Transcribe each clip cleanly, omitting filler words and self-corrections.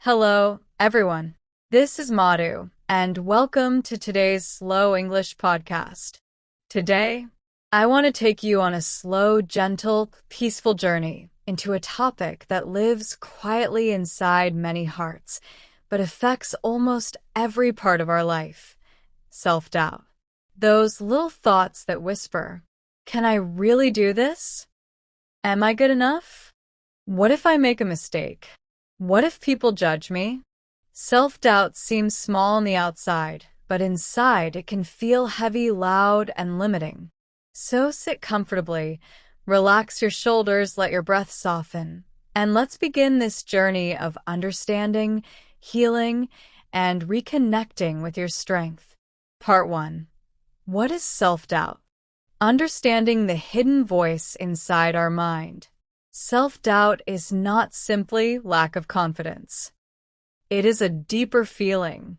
Hello, everyone. This is Madhu, and welcome to today's Slow English podcast. Today, I want to take you on a slow, gentle, peaceful journey into a topic that lives quietly inside many hearts, but affects almost every part of our life: self-doubt. Those little thoughts that whisper, "Can I really do this? Am I good enough? What if I make a mistake? What if people judge me?" Self-doubt seems small on the outside, but inside it can feel heavy, loud, and limiting. So sit comfortably, relax your shoulders, let your breath soften, and let's begin this journey of understanding, healing, and reconnecting with your strength. Part 1. What is self-doubt? Understanding the hidden voice inside our mind. Self-doubt is not simply lack of confidence. It is a deeper feeling.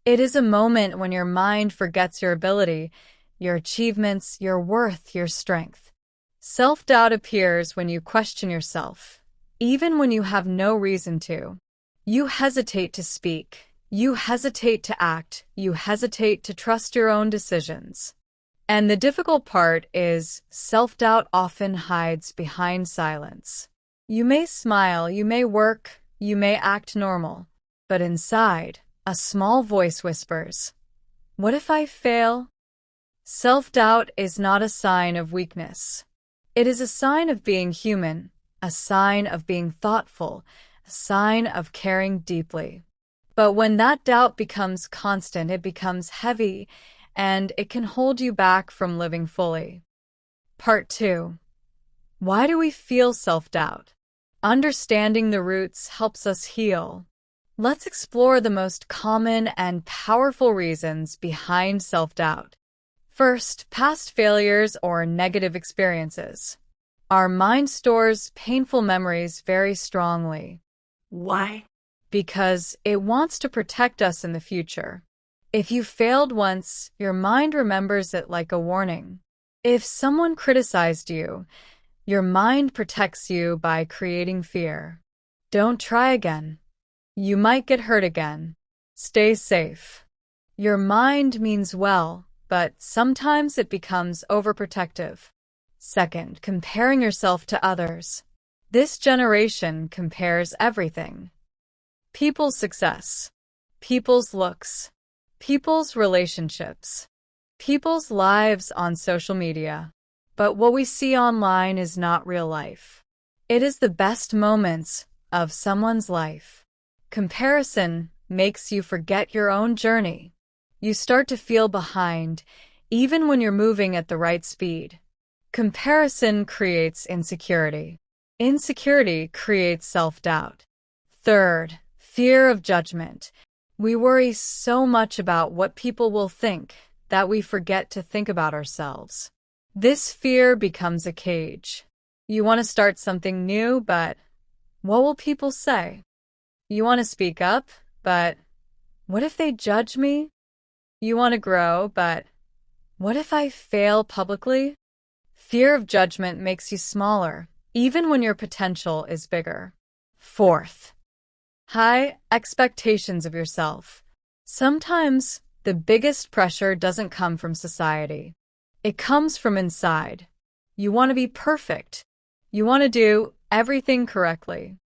It is a moment when your mind forgets your ability, your achievements, your worth, your strength. Self-doubt appears when you question yourself, even when you have no reason to. You hesitate to speak. You hesitate to act. You hesitate to trust your own decisions. And the difficult part is self-doubt often hides behind silence. You may smile, you may work, you may act normal, but inside, a small voice whispers, "What if I fail?" Self-doubt is not a sign of weakness. It is a sign of being human, a sign of being thoughtful, a sign of caring deeply. But when that doubt becomes constant, it becomes heavy, and it can hold you back from living fully. Part 2. Why do we feel self-doubt? Understanding the roots helps us heal. Let's explore the most common and powerful reasons behind self-doubt. First, past failures or negative experiences. Our mind stores painful memories very strongly. Why? Because it wants to protect us in the future. If you failed once, your mind remembers it like a warning. If someone criticized you, your mind protects you by creating fear. Don't try again. You might get hurt again. Stay safe. Your mind means well, but sometimes it becomes overprotective. Second, comparing yourself to others. This generation compares everything. People's success, people's looks, people's relationships, people's lives on social media. But what we see online is not real life. It is the best moments of someone's life. Comparison makes you forget your own journey. You start to feel behind, even when you're moving at the right speed. Comparison creates insecurity. Insecurity creates self-doubt. Third, fear of judgment. We worry so much about what people will think that we forget to think about ourselves. This fear becomes a cage. You want to start something new, but what will people say? You want to speak up, but what if they judge me? You want to grow, but what if I fail publicly? Fear of judgment makes you smaller, even when your potential is bigger. Fourth, high expectations of yourself. Sometimes the biggest pressure doesn't come from society. It comes from inside. You want to be perfect. You want to do everything correctly.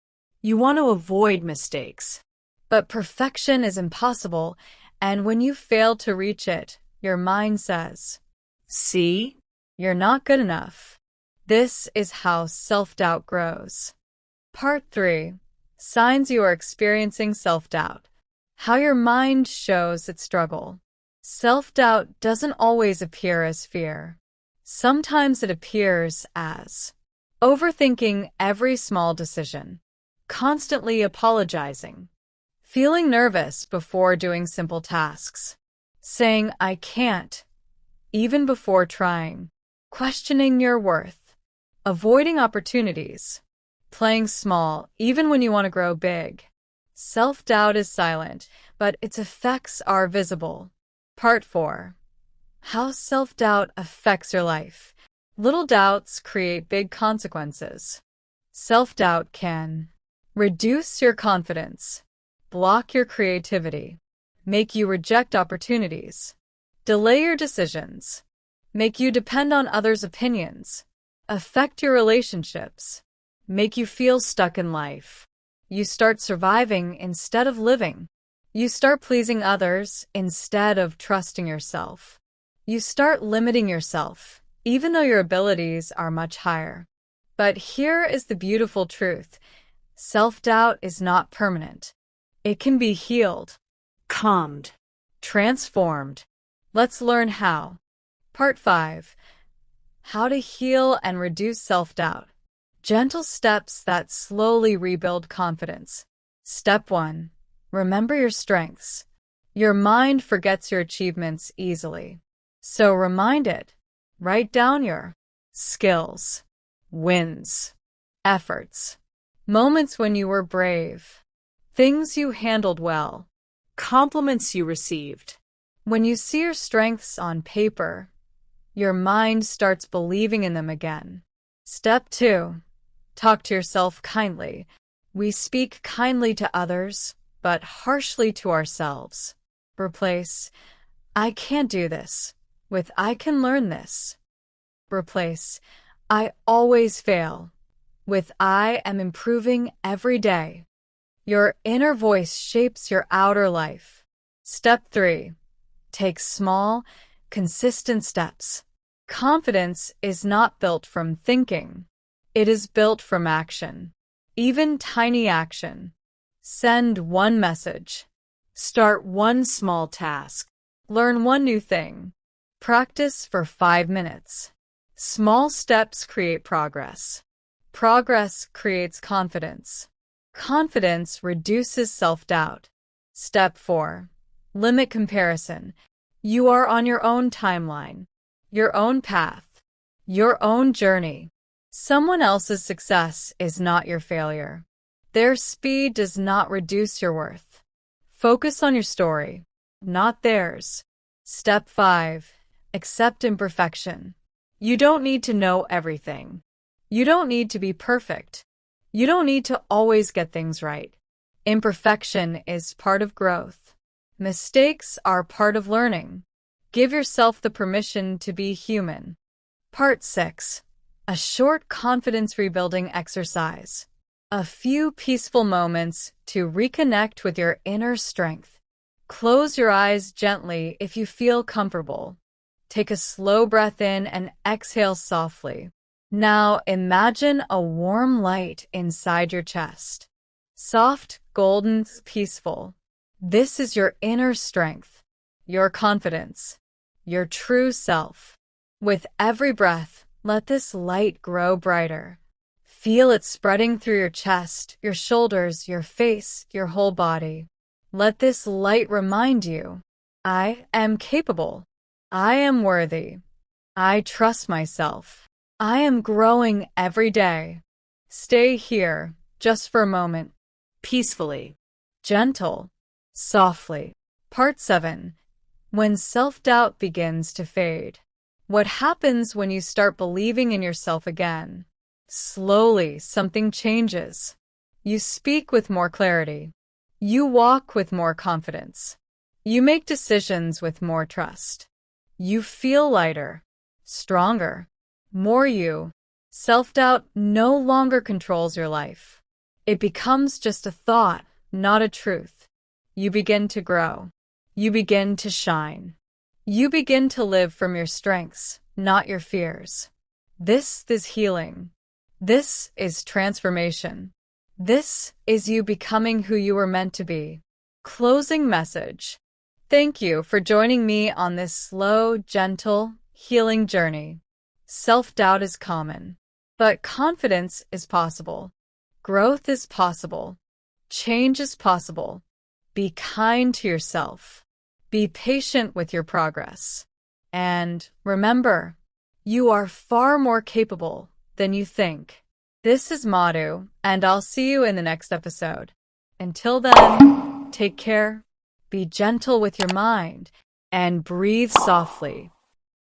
You want to avoid mistakes. But perfection is impossible, and when you fail to reach it, your mind says, "See? You're not good enough." This is how self-doubt grows. Part 3. Signs you are experiencing self-doubt. How your mind shows its struggle. Self-doubt doesn't always appear as fear. Sometimes it appears as overthinking every small decision, constantly apologizing, feeling nervous before doing simple tasks, saying "I can't," even before trying, questioning your worth, avoiding opportunities, playing small even when you want to grow big. Self-doubt is silent, but its effects are visible. Part 4. How self-doubt affects your life. Little doubts create big consequences. Self-doubt can reduce your confidence, block your creativity, make you reject opportunities, delay your decisions, make you depend on others' opinions, affect your relationships, make you feel stuck in life. You start surviving instead of living. You start pleasing others instead of trusting yourself. You start limiting yourself, even though your abilities are much higher. But here is the beautiful truth. Self-doubt is not permanent. It can be healed, Calmed. transformed. Let's learn how. Part 5. How to heal and reduce self-doubt. Gentle steps that slowly rebuild confidence. Step 1. Remember your strengths. Your mind forgets your achievements easily. So remind it. Write down your skills, wins, efforts, moments when you were brave, things you handled well, Compliments you received. when you see your strengths on paper, your mind starts believing in them again. Step 2. Talk to yourself kindly. We speak kindly to others, but harshly to ourselves. Replace, I can't do this, with I can learn this. Replace, I always fail, with I am improving every day. Your inner voice shapes your outer life. Step 3. Take small, consistent steps. Confidence is not built from thinking. It is built from action. Even tiny action. Send one message. Start one small task. Learn one new thing. Practice for 5 minutes. Small steps create progress. Progress creates confidence. Confidence reduces self-doubt. Step 4. Limit comparison. You are on your own timeline, your own path, your own journey. Someone else's success is not your failure. Their speed does not reduce your worth. Focus on your story, not theirs. Step 5. Accept imperfection. You don't need to know everything. You don't need to be perfect. You don't need to always get things right. Imperfection is part of growth. Mistakes are part of learning. Give yourself the permission to be human. Part 6. A short confidence rebuilding exercise. A few peaceful moments to reconnect with your inner strength. Close your eyes gently if you feel comfortable. Take a slow breath in and exhale softly. Now imagine a warm light inside your chest. Soft, golden, peaceful. This is your inner strength, your confidence, your true self. With every breath, let this light grow brighter. Feel it spreading through your chest, your shoulders, your face, your whole body. Let this light remind you, I am capable. I am worthy. I trust myself. I am growing every day. Stay here, just for a moment. Peacefully. Gentle, softly. Part 7. When self-doubt begins to fade. What happens when you start believing in yourself again? Slowly, something changes. You speak with more clarity. You walk with more confidence. You make decisions with more trust. You feel lighter, stronger, more you. Self-doubt no longer controls your life. It becomes just a thought, not a truth. You begin to grow. You begin to shine. You begin to live from your strengths, not your fears. This is healing. This is transformation. This is you becoming who you were meant to be. Closing message. Thank you for joining me on this slow, gentle, healing journey. Self-doubt is common, but confidence is possible. Growth is possible. Change is possible. Be kind to yourself. Be patient with your progress. And remember, you are far more capable than you think. This is Madhu, and I'll see you in the next episode. Until then, take care, be gentle with your mind, and breathe softly.